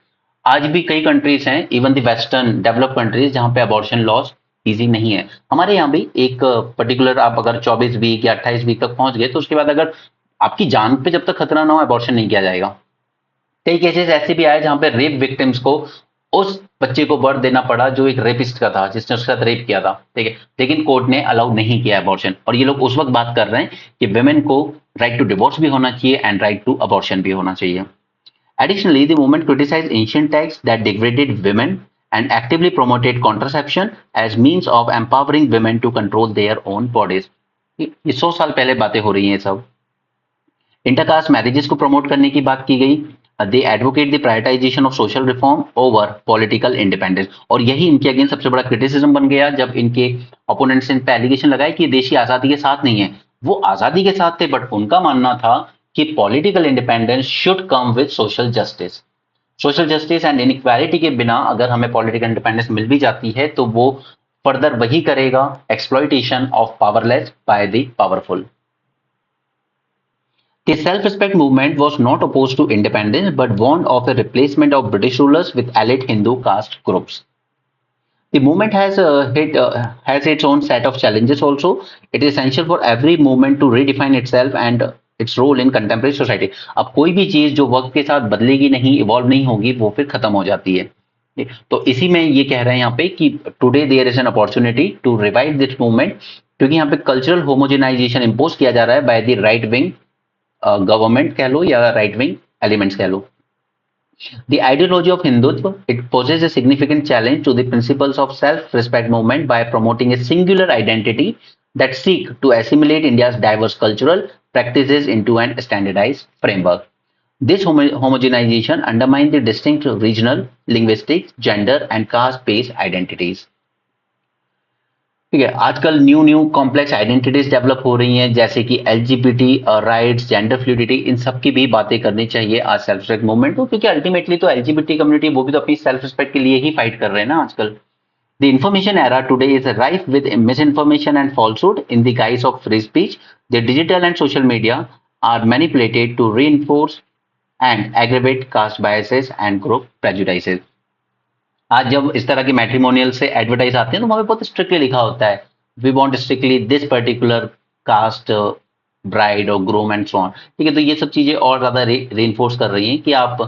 आज भी कई countries हैं, even the western develop countries, जहां पे अबॉर्शन लॉज इजी नहीं है। हमारे यहाँ भी एक पर्टिकुलर आप अगर 24 वीक या 28 वीक तक पहुंच गए तो उसके बाद अगर आपकी जान पे जब तक खतरा ना हो अबॉर्शन नहीं किया जाएगा। कई केसेस ऐसे भी आए जहां पे रेप विक्टिम्स को उस बच्चे को बर्थ देना पड़ा जो एक रेपिस्ट का था, जिसने उसके साथ रेप किया था, ठीक है, लेकिन कोर्ट ने अलाउ नहीं किया अबॉर्शन। और ये लोग उस वक्त बात कर रहे हैं कि women को राइट टू डिवोर्स भी होना चाहिए एंड राइट टू अबॉर्शन भी होना चाहिए। Additionally, the movement criticized ancient texts that degraded women and actively promoted contraception as means of empowering women to control their own bodies. ये 100 साल पहले बातें हो रही हैं सब। इंटरकास्ट मैरिजेस को प्रमोट करने की बात की गई। They advocate the prioritization of social reform over political independence, और यही इनके अगेंस्ट सबसे बड़ा क्रिटिसिज्म बन गया जब इनके ओपोनेंट्स इन पे एलिगेशन लगाए कि देश की आजादी के साथ नहीं है। वो आजादी के साथ थे, बट उनका मानना था कि political independence should come with social justice. Social justice and inequality के बिना अगर हमें पॉलिटिकल इंडिपेंडेंस मिल भी जाती है तो वो फर्दर वही करेगा, exploitation of powerless by the powerful. The self-respect movement was not opposed to independence but warned of a replacement of British rulers with allied Hindu caste groups. The movement has its own set of challenges also. It is essential for every movement to redefine itself and its role in contemporary society. अब कोई भी चीज जो वक्त के साथ बदलेगी नहीं, इवॉल्व नहीं होगी, वो फिर खत्म हो जाती है। तो इसी में ये कह रहे हैं यहाँ पे कि today there is an opportunity to revive this movement, क्योंकि यहाँ पे कल्चरल होमोजेनाइजेशन इम्पोज किया जा रहा है by the right wing government कह लो या राइट विंग एलिमेंट्स कह लो। The ideology of Hindutva, it poses a significant challenge to the principles of self-respect movement by promoting a singular identity that seek to assimilate India's diverse cultural practices into an standardized framework. This homogenization undermines the distinct regional, linguistic, gender and caste-based identities. ठीक है, आजकल new complex identities develop हो रही हैं, जैसे कि LGBT rights, gender fluidity, इन सब की भी बातें करनी चाहिए आज सेल्फ रिस्पेक्ट मूवमेंट को, क्योंकि अल्टीमेटली तो एलजीबीटी कम्युनिटी वो भी तो अपनी सेल्फ रिस्पेक्ट के लिए ही फाइट कर रहे हैं ना आजकल। The information era today is rife with misinformation and falsehood in the guise of free speech. The digital and social media are manipulated to reinforce and aggravate caste biases and group prejudices. आज जब इस तरह के matrimonial से advertise आते हैं तो वहां पे बहुत स्ट्रिक्टली लिखा होता है, we want strictly this particular caste bride और ग्रूम एंड सो ऑन। ठीक है, तो ये सब चीजें और ज्यादा रीइंफोर्स कर रही हैं कि आप,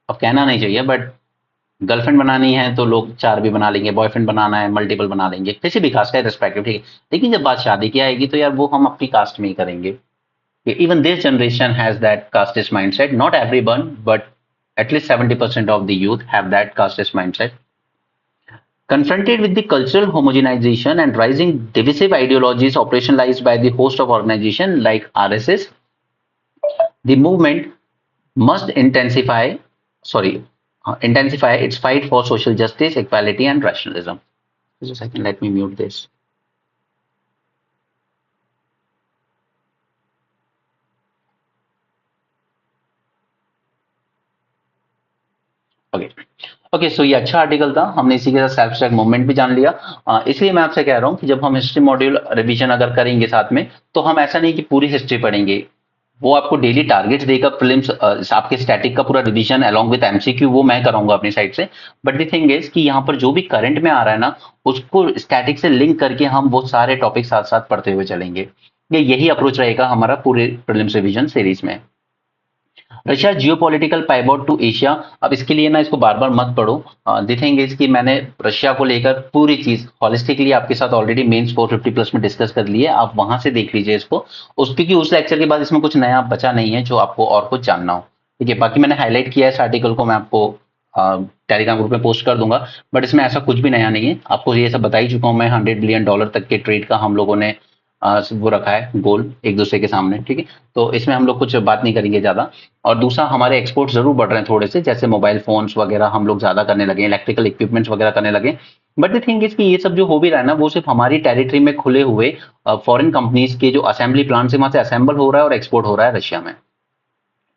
अब कहना नहीं चाहिए बट गर्लफ्रेंड बनानी है तो लोग 4 भी बना लेंगे, बॉयफ्रेंड बनाना है मल्टीपल बना लेंगे, किसी भी कास्ट का रिस्पेक्टिव, ठीक है। लेकिन जब बात शादी की आएगी तो यार वो हम अपनी कास्ट में ही करेंगे। Even this generation has that casteist mindset. Not everyone, but at least 70% of the youth have that casteist mindset. Confronted with the cultural homogenization and rising divisive ideologies operationalized by the host of organizations like RSS, the movement must intensify its fight for social justice, equality, and rationalism. Just a second, let me mute this. Okay, so ये अच्छा article था, हमने इसी के साथ self respect movement भी जान लिया। इसलिए मैं आपसे कह रहा हूँ कि जब हम हिस्ट्री मॉड्यूल रिवीजन अगर करेंगे साथ में, तो हम ऐसा नहीं कि पूरी हिस्ट्री पढ़ेंगे, वो आपको डेली टारगेट्स देगा, प्रीलिम्स आपके स्टैटिक का पूरा रिवीजन अलोंग विद एमसीक्यू वो मैं कराऊंगा अपनी साइड से। बट द थिंग इज कि यहाँ पर जो भी करंट में आ रहा है ना, उसको स्टैटिक से लिंक करके हम वो सारे टॉपिक साथ साथ पढ़ते हुए चलेंगे। यही अप्रोच रहेगा हमारा पूरे प्रीलिम्स रिवीजन सीरीज में। Russia geopolitical pivot to Asia, अब इसके लिए ना इसको बार बार मत पढ़ो। द थिंग इज कि मैंने रशिया को लेकर पूरी चीज हॉलिस्टिकली आपके साथ ऑलरेडी मेंस 450 प्लस में डिस्कस कर ली है, आप वहां से देख लीजिए इसको। क्योंकि उस लेक्चर के बाद इसमें कुछ नया बचा नहीं है जो आपको और कुछ जानना हो, ठीक है। बाकी मैंने हाईलाइट किया है इस आर्टिकल को, मैं आपको टेलीग्राम ग्रुप में पोस्ट कर दूंगा, बट इसमें ऐसा कुछ भी नया नहीं है। आपको ये सब बता ही चुका हूँ मैं, $100 बिलियन तक के ट्रेड का हम लोगों ने वो रखा है गोल एक दूसरे के सामने, ठीक है। तो इसमें हम लोग कुछ बात नहीं करेंगे ज्यादा। और दूसरा, हमारे एक्सपोर्ट जरूर बढ़ रहे हैं थोड़े से, जैसे मोबाइल फोन्स वगैरह हम लोग ज्यादा करने लगे, इलेक्ट्रिकल इक्विपमेंट्स वगैरह करने लगे। बट द थिंग इज कि ये सब जो हो भी रहा है ना, वो सिर्फ हमारी टेरिटरी में खुले हुए फॉरेन कंपनीज के जो असेंबली प्लांट से वहां से असेंबल हो रहा है और एक्सपोर्ट हो रहा है रशिया में।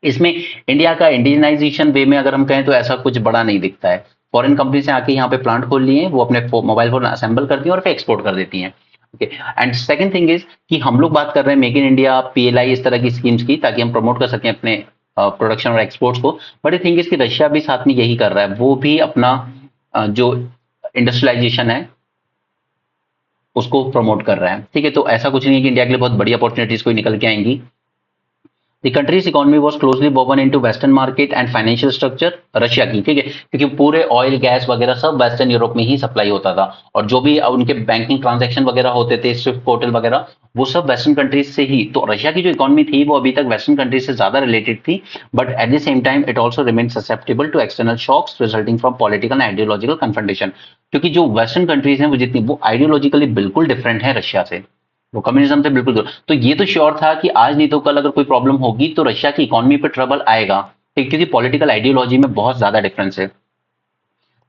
इसमें इंडिया का इंडियनाइजेशन वे में अगर हम कहें तो ऐसा कुछ बड़ा नहीं दिखता है। फॉरेन कंपनी से आके यहाँ पे प्लांट खोल लिए, वो अपने मोबाइल फोन असेंबल करती हैं और फिर एक्सपोर्ट कर देती हैं। Okay, and second thing is कि हम लोग बात कर रहे हैं मेक इन इंडिया, पीएलआई, इस तरह की स्कीम्स की, ताकि हम प्रमोट कर सकें अपने प्रोडक्शन और एक्सपोर्ट्स को। बट थिंग इज कि रशिया भी साथ में यही कर रहा है, वो भी अपना जो इंडस्ट्रियलाइजेशन है उसको प्रमोट कर रहा है, ठीक है। तो ऐसा कुछ नहीं है कि इंडिया के लिए बहुत बड़ी अपॉर्चुनिटीज कोई निकल के आएंगी। The countries economy was closely woven into western market and financial structure Russia की, ठीक है, क्योंकि पूरे ऑयल गैस वगैरह सब वेस्टर्न यूरोप में ही सप्लाई होता था, और जो भी उनके बैंकिंग ट्रांजैक्शन वगैरह होते थे, स्विफ्ट पोर्टल वगैरह, वो सब वेस्टर्न कंट्रीज से ही। तो रशिया की जो इकोनॉमी थी वो अभी तक वेस्टर्न कंट्रीज से ज्यादा रिलेटेड थी, but at the same time it also remain susceptible to external shocks resulting from political and ideological confrontation, क्योंकि जो वेस्टर्न कंट्रीज हैं वो जितनी वो आइडियोलॉजिकली बिल्कुल डिफरेंट है रशिया से, वो कम्युनिज्म से बिल्कुल दूर। तो ये तो श्योर था कि आज नहीं तो कल अगर कोई प्रॉब्लम होगी तो रशिया की इकोनॉमी पे ट्रबल आएगा, क्योंकि पॉलिटिकल आइडियोलॉजी में बहुत ज्यादा डिफरेंस है।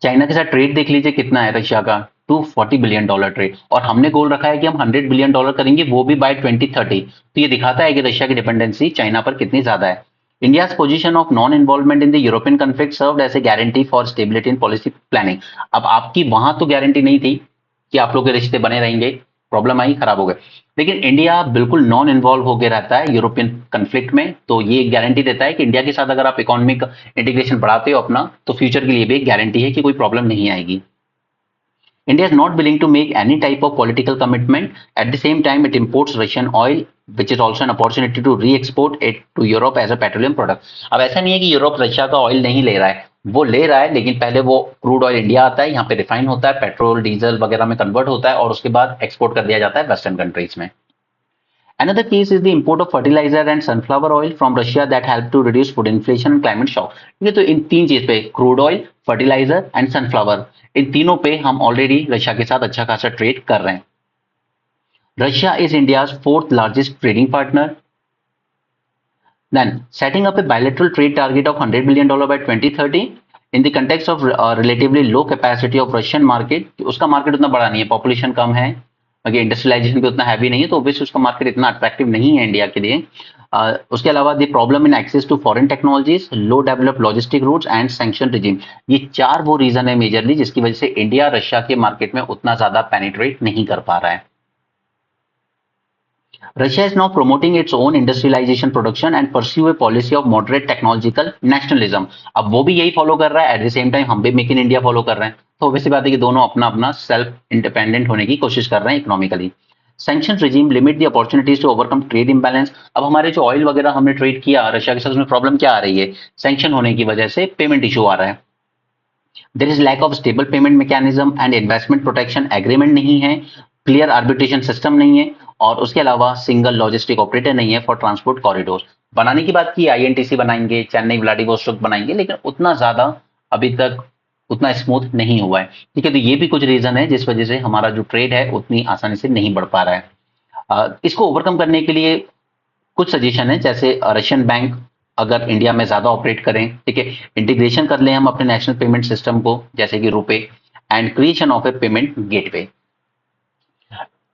चाइना के साथ ट्रेड देख लीजिए कितना है रशिया का, $240 बिलियन ट्रेड, और हमने गोल रखा है कि हम $100 बिलियन करेंगे, वो भी बाय 2030। तो ये दिखाता है कि रशिया की डिपेंडेंसी चाइना पर कितनी ज्यादा है। India's position of non involvement in the European conflict served as a guarantee for stability in policy planning. अब आपकी वहां तो गारंटी नहीं थी कि आप लोग के रिश्ते बने रहेंगे, प्रॉब्लम आई, खराब हो गए, लेकिन इंडिया बिल्कुल नॉन इन्वॉल्व होकर रहता है यूरोपियन कन्फ्लिक्ट में, तो ये गारंटी देता है कि इंडिया के साथ अगर आप इकोनॉमिक इंटीग्रेशन बढ़ाते हो अपना, तो फ्यूचर के लिए भी एक गारंटी है कि कोई प्रॉब्लम नहीं आएगी। India is not willing to make any type of political commitment. At the same time, it imports Russian oil, which is also an opportunity to re-export it to Europe as a petroleum product. अब ऐसा नहीं है कि Europe Russia का oil नहीं ले रहा है, वो ले रहा है, लेकिन पहले वो क्रूड ऑयल इंडिया आता है, यहाँ पे रिफाइन होता है, पेट्रोल डीजल वगैरह में कन्वर्ट होता है, और उसके बाद एक्सपोर्ट कर दिया जाता है वेस्टर्न कंट्रीज में। Another case is the import of fertilizer and sunflower oil from Russia that help to reduce food inflation and climate shock. ये तो इन तीन चीज पे, crude oil, fertiliser and sunflower, इन तीनों पे हम ऑलरेडी रशिया के साथ अच्छा खासा ट्रेड कर रहे हैं। Russia is India's fourth largest trading partner. Then setting up a bilateral trade target of $100 billion by 2030 in the context of relatively low capacity of Russian market, उसका मार्केट उतना बड़ा नहीं है, पॉपुलेशन कम है, इंडस्ट्रियलाइजेशन भी उतना हैवी नहीं है, तो ऑब्वियसली उसका मार्केट इतना अट्रैक्टिव नहीं है इंडिया के लिए। उसके अलावा the problem in access to foreign technologies, low developed logistic routes and sanction regime, ये चार वो रीजन है मेजरली जिसकी वजह से इंडिया रशिया के मार्केट में उतना ज्यादा पेनिट्रेट नहीं कर पा रहा है। Russia is now promoting its own industrialization production and pursue a policy of moderate technological nationalism. अब वो भी यही फॉलो कर रहा है, एट द सेम टाइम हम भी मेक इन इंडिया फॉलो कर रहे हैं, तो ऑब्वियसली बात है कि दोनों अपना अपना सेल्फ इंडिपेंडेंट होने की कोशिश कर रहे हैं economically. Sanction regime limit the opportunities to overcome trade imbalance. अब हमारे जो ऑयल वगैरह हमने ट्रेड किया रशिया के साथ, उसमें प्रॉब्लम क्या आ रही है, सैंक्शन होने की वजह से पेमेंट इशू आ रहा है। There is lack of stable payment mechanism and investment protection agreement नहीं है, क्लियर आर्बिट्रेशन सिस्टम नहीं है, और उसके अलावा सिंगल लॉजिस्टिक ऑपरेटर नहीं है फॉर ट्रांसपोर्ट कॉरिडोर। बनाने की बात की, आईएनटीसी बनाएंगे, चेन्नई व्लादिवोस्टोक बनाएंगे, लेकिन उतना ज्यादा अभी तक उतना स्मूथ नहीं हुआ है, ठीक है। तो ये भी कुछ रीजन है जिस वजह से हमारा जो ट्रेड है उतनी आसानी से नहीं बढ़ पा रहा है। इसको ओवरकम करने के लिए कुछ सजेशन है, जैसे रशियन बैंक अगर इंडिया में ज्यादा ऑपरेट करें, ठीक है, इंटीग्रेशन कर लें हम अपने नेशनल पेमेंट सिस्टम को, जैसे कि RuPay, and creation of A payment gateway.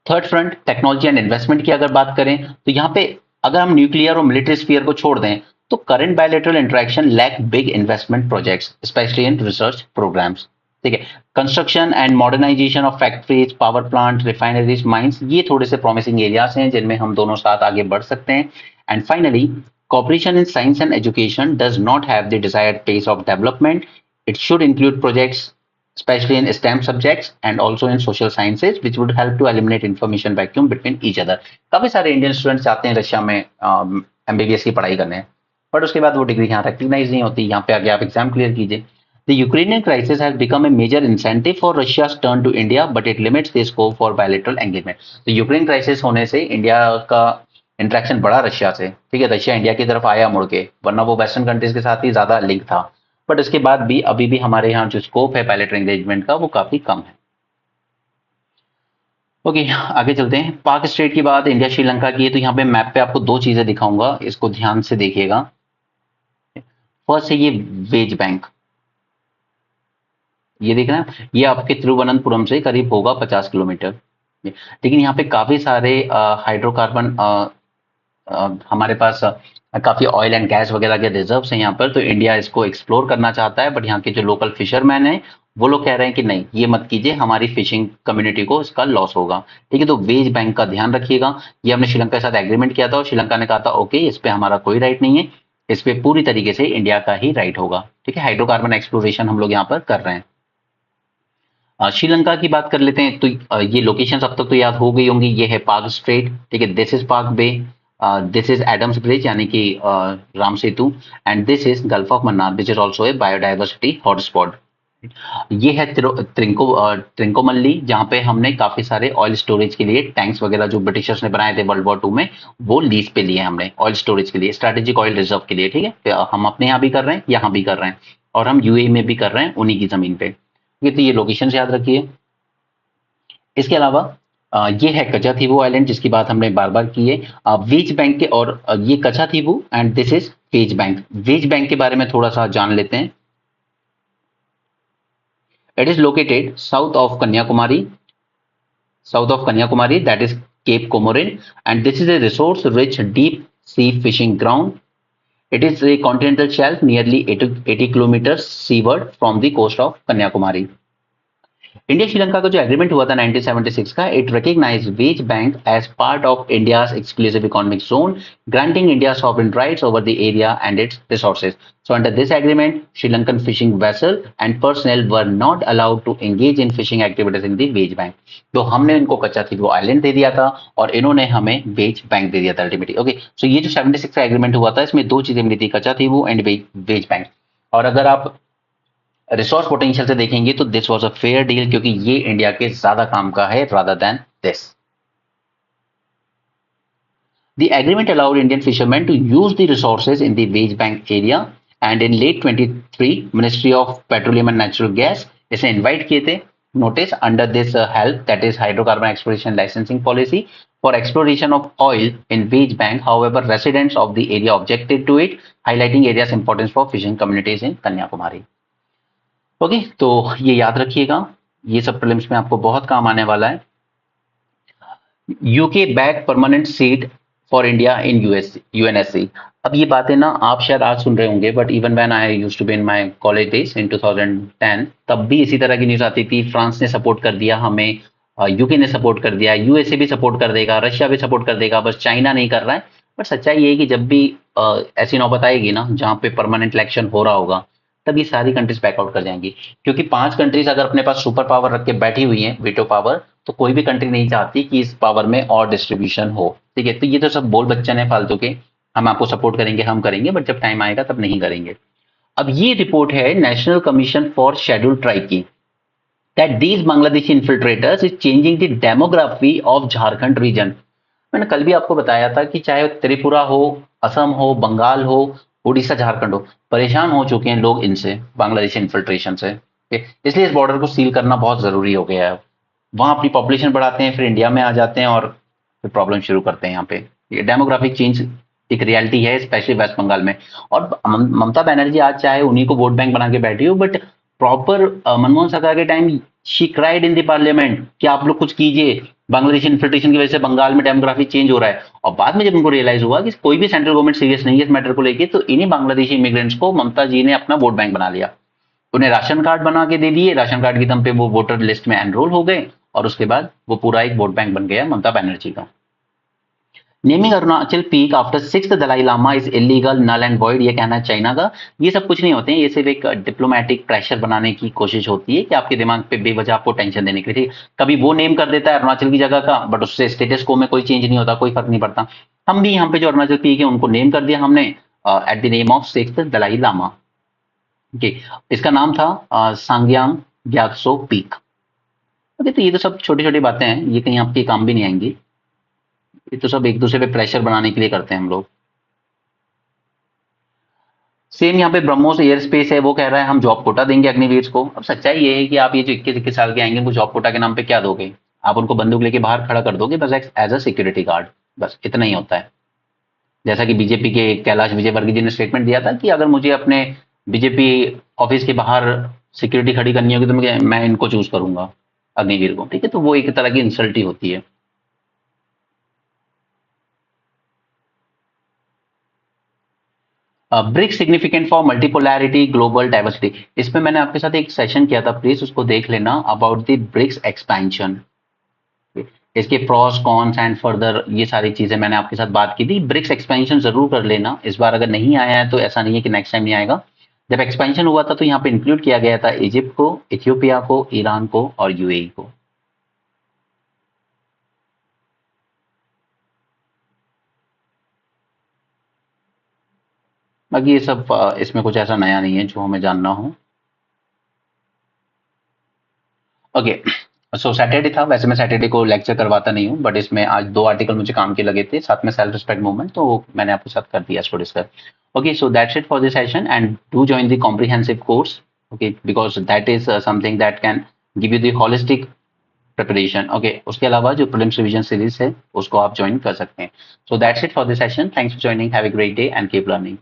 Third front, technology and investment की अगर बात करें, तो यहाँ पे अगर हम न्यूक्लियर और मिलिट्री स्फीयर को छोड़ दें, तो current bilateral interaction lack big investment projects specially in research programmes, ठीक है। Construction and modernisation of factories, power plant, refineries, mines, ये थोड़े से प्रॉमिसिंग एरियाज हैं जिनमें हम दोनों साथ आगे बढ़ सकते हैं। And finally, cooperation in science and education does not have the desired pace of development. It should include projects especially in STEM subjects and also in social sciences, which would help to eliminate information vacuum between each other. काफी सारे Indian students जाते हैं Russia में MBBS की पढ़ाई करने, but उसके बाद वो डिग्री यहाँ रिकग्नाइज नहीं होती, यहाँ पे आगे आप एग्जाम क्लियर कीजिए। The Ukrainian crisis has become a major incentive for Russia's turn to India, but it limits the scope for bilateral engagement. तो यूक्रेन क्राइसिस होने से इंडिया का इंटरेक्शन बढ़ा रशिया से, ठीक है, रशिया इंडिया की तरफ आया मुड़ के, वरना वो वेस्टर्न कंट्रीज के साथ ही ज्यादा लिंक था, बट इसके बाद भी अभी भी हमारे यहाँ जो स्कोप है बायलैटरल एंगेजमेंट का वो काफी कम है। ओके, आगे चलते हैं। पाक स्टेट की बात इंडिया श्रीलंका की है, तो यहाँ पे मैप पे आपको दो चीजें दिखाऊंगा, इसको ध्यान से देखिएगा। फर्स्ट है ये वेज बैंक, ये देख रहे हैं, ये आपके तिरुवनंतपुरम से करीब होगा 50 किलोमीटर, लेकिन यहाँ पे काफी सारे हाइड्रोकार्बन हमारे पास काफी ऑयल एंड गैस वगैरह के रिजर्व्स हैं यहाँ पर, तो इंडिया इसको एक्सप्लोर करना चाहता है, बट यहाँ के जो लोकल फिशरमैन हैं वो लोग कह रहे हैं कि नहीं, ये मत कीजिए, हमारी फिशिंग कम्युनिटी को इसका लॉस होगा, ठीक है। तो वेज बैंक का ध्यान रखिएगा। ये हमने श्रीलंका के साथ एग्रीमेंट किया था और श्रीलंका ने कहा था ओके, इस पे हमारा कोई राइट नहीं है, इस पे पूरी तरीके से इंडिया का ही राइट होगा, ठीक है। हाइड्रोकार्बन एक्सप्लोरेशन हम लोग यहाँ पर कर रहे हैं। श्रीलंका की बात कर लेते हैं, तो ये लोकेशन अब तक तो याद हो गई होंगी, ये है पाक स्ट्रेट, ठीक है, this is Palk Bay, this is Adam's Bridge यानी कि Ram Setu, and this is Gulf of Mannar which is also a biodiversity hotspot. ये है त्रिंकोमल्ली, जहाँ पे हमने काफी सारे ऑयल स्टोरेज के लिए टैंक्स वगैरह जो ब्रिटिशर्स ने बनाए थे वर्ल्ड वॉर 2 में, वो लीज पे लिए हमने ऑयल स्टोरेज के लिए, स्ट्रेटेजिक ऑयल रिजर्व के लिए। ठीक है, हम अपने यहाँ भी कर रहे हैं, यहाँ भी कर रहे हैं, और हम यूएई में भी कर रहे हैं उन्हीं की जमीन पे। ठीक है, तो ये लोकेशन याद रखिए। इसके अलावा ये है कचाथीवू आइलैंड जिसकी बात हमने बार बार की है। वेज बैंक के, और ये Katchatheevu and this is Wadge Bank. Wadge Bank के बारे में थोड़ा सा जान लेते हैं। It is located south of Kanyakumari, that is Cape Comorin, and this is a resource-rich deep sea fishing ground. It is a continental shelf nearly 80 kilometers seaward from the coast of Kanyakumari. India Sri Lanka का जो agreement हुआ था 1976 का, it recognise Wadge Bank as part of India's exclusive economic zone, granting India sovereign rights over the area and its resources. So under this agreement Sri Lankan fishing vessel and personnel were not allowed to engage in fishing activities in the Wadge Bank. तो हमने इनको Katchatheevu island दे दिया था और इन्होंने हमें veg bank दे दिया था अल्टीमेटली। ओके, सो ये जो 76 का एग्रीमेंट हुआ था, इसमें दो चीजें मिली थी, कच्चाथीवू एंड वेज बैंक। और अगर आप रिसोर्स पोटेंशियल से देखेंगे तो this was a fair deal, क्योंकि ये इंडिया के ज्यादा काम का है rather than this. The agreement allowed Indian fishermen to use the resources in the Wage Bank area, and in late 23 Ministry of Petroleum and Natural Gas इसे invite किए थे notice under this help, that is hydrocarbon exploration licensing policy for exploration of oil in Wage Bank. However, residents of the area objected to it, highlighting area's importance for fishing communities in Kanyakumari. Okay, तो ये याद रखिएगा, ये सब prelims में आपको बहुत काम आने वाला है। UK back permanent seat for India in UNSC. अब ये बातें ना आप शायद आज सुन रहे होंगे, but even when I used to be in my college days in 2010, तब भी इसी तरह की न्यूज आती थी, फ्रांस ने सपोर्ट कर दिया हमें, यूके ने सपोर्ट कर दिया, यूएसए भी सपोर्ट कर देगा, रशिया भी सपोर्ट कर देगा, बस चाइना नहीं कर रहा है। बट सच्चाई ये है कि जब भी ऐसी नौबत आएगी ना जहां पे परमानेंट इलेक्शन हो रहा होगा, तब ये सारी कंट्रीज बैकआउट कर जाएंगी, क्योंकि 5 कंट्रीज अगर अपने पास सुपर पावर रख के बैठी हुई हैं, वीटो पावर, तो कोई भी कंट्री नहीं चाहती कि इस पावर में और डिस्ट्रीब्यूशन हो। ठीक है, तो ये तो सब बोल बच्चन है फालतू के, हम आपको सपोर्ट करेंगे, हम करेंगे, बट जब टाइम आएगा तब नहीं करेंगे। अब ये रिपोर्ट है national commission for scheduled tribe की, that these Bangladeshi infiltrators is changing the demography of Jharkhand region. मैंने कल भी आपको बताया था कि चाहे त्रिपुरा हो, असम हो, बंगाल हो, उड़ीसा, झारखंड हो, परेशान हो चुके हैं लोग इनसे, बांग्लादेशी इन्फिल्ट्रेशन से। इसलिए इस बॉर्डर को सील करना बहुत जरूरी हो गया है। वहां अपनी पॉपुलेशन बढ़ाते हैं, फिर इंडिया में आ जाते हैं और फिर प्रॉब्लम शुरू करते हैं यहाँ पे। ये डेमोग्राफिक चेंज एक रियलिटी है, स्पेशली वेस्ट बंगाल में। और ममता बनर्जी आज चाहे उन्हीं को वोट बैंक बना के बैठी हो, बट प्रॉपर मनमोहन सरकार के time she cried in the parliament कि आप लोग कुछ कीजिए, बांग्लादेशी इन्फिल्ट्रेशन की वजह से बंगाल में डेमोग्राफिक चेंज हो रहा है। और बाद में जब उनको रियलाइज हुआ कि कोई भी सेंट्रल गवर्नमेंट सीरियस नहीं है इस मैटर को लेके, तो इन्हीं बांग्लादेशी इमिग्रेंट्स को ममता जी ने अपना वोट बैंक बना लिया, उन्हें राशन कार्ड बना के दे दिए, राशन कार्ड की दम पे वो वोटर लिस्ट में एनरोल हो गए, और उसके बाद वो पूरा एक वोट बैंक बन गया ममता बनर्जी का। Naming Arunachal peak after 6th Dalai Lama is illegal, null and void, ये कहना है चाइना का। ये सब कुछ नहीं होते हैं, ये सिर्फ एक डिप्लोमेटिक प्रेशर बनाने की कोशिश होती है कि आपके दिमाग पे बेवजह आपको टेंशन देने के लिए। कभी वो नेम कर देता है अरुणाचल की जगह का, बट उससे स्टेटस को में कोई चेंज नहीं होता, कोई फर्क नहीं पड़ता। हम भी यहाँ पे जो अरुणाचल पीक है उनको नेम कर दिया हमने at the name of 6th Dalai Lama. Okay, इसका नाम था सांग्यांग ग्यात्सो पीक। ओके, तो ये तो सब छोटी छोटी बातें हैं, ये कहीं आपके काम भी नहीं आएंगी, ये तो सब एक दूसरे पे प्रेशर बनाने के लिए करते हैं हम लोग। सेम यहाँ पे ब्रह्मोस एयर स्पेस है, वो कह रहा है हम जॉब कोटा देंगे अग्निवीर को। अब सच्चाई ये है कि आप ये जो 21-21 साल के आएंगे, उनको जॉब कोटा के नाम पे क्या दोगे? आप उनको बंदूक लेके बाहर खड़ा कर दोगे बस एज अ सिक्योरिटी गार्ड, बस इतना ही होता है। जैसा कि बीजेपी के कैलाश विजयवर्गीय जी ने स्टेटमेंट दिया था कि अगर मुझे अपने बीजेपी ऑफिस के बाहर सिक्योरिटी खड़ी करनी होगी तो मैं इनको चूज करूंगा, अग्निवीर को। ठीक है, तो वो एक तरह की इंसल्ट ही होती है। BRICS significant for multipolarity global diversity, इसमें मैंने आपके साथ एक सेशन किया था, प्लीज उसको देख लेना, अबाउट द ब्रिक्स एक्सपेंशन, इसके प्रॉस कॉन्स एंड फर्दर ये सारी चीजें मैंने आपके साथ बात की थी। ब्रिक्स एक्सपेंशन जरूर कर लेना, इस बार अगर नहीं आया है तो ऐसा नहीं है कि नेक्स्ट टाइम नहीं आएगा। जब एक्सपेंशन हुआ था तो यहाँ पे इंक्लूड किया गया था इजिप्ट को, इथियोपिया को, ईरान को और यूएई को। बाकी ये सब इसमें कुछ ऐसा नया नहीं है जो हमें जानना हो। ओके, सो सैटरडे था, वैसे मैं सैटरडे को लेक्चर करवाता नहीं हूँ, बट इसमें आज 2 आर्टिकल मुझे काम के लगे थे, साथ में सेल्फ रिस्पेक्ट मूवमेंट, तो मैंने आपके साथ कर दिया इसको discuss. Okay, so that's it for this session and do join the comprehensive course, okay, because that is something that can give you the holistic preparation. Okay, उसके अलावा जो प्रीलिम्स रिवीजन सीरीज है उसको आप ज्वाइन कर सकते हैं। So that's it for this session, thanks for joining, have a great day and keep learning.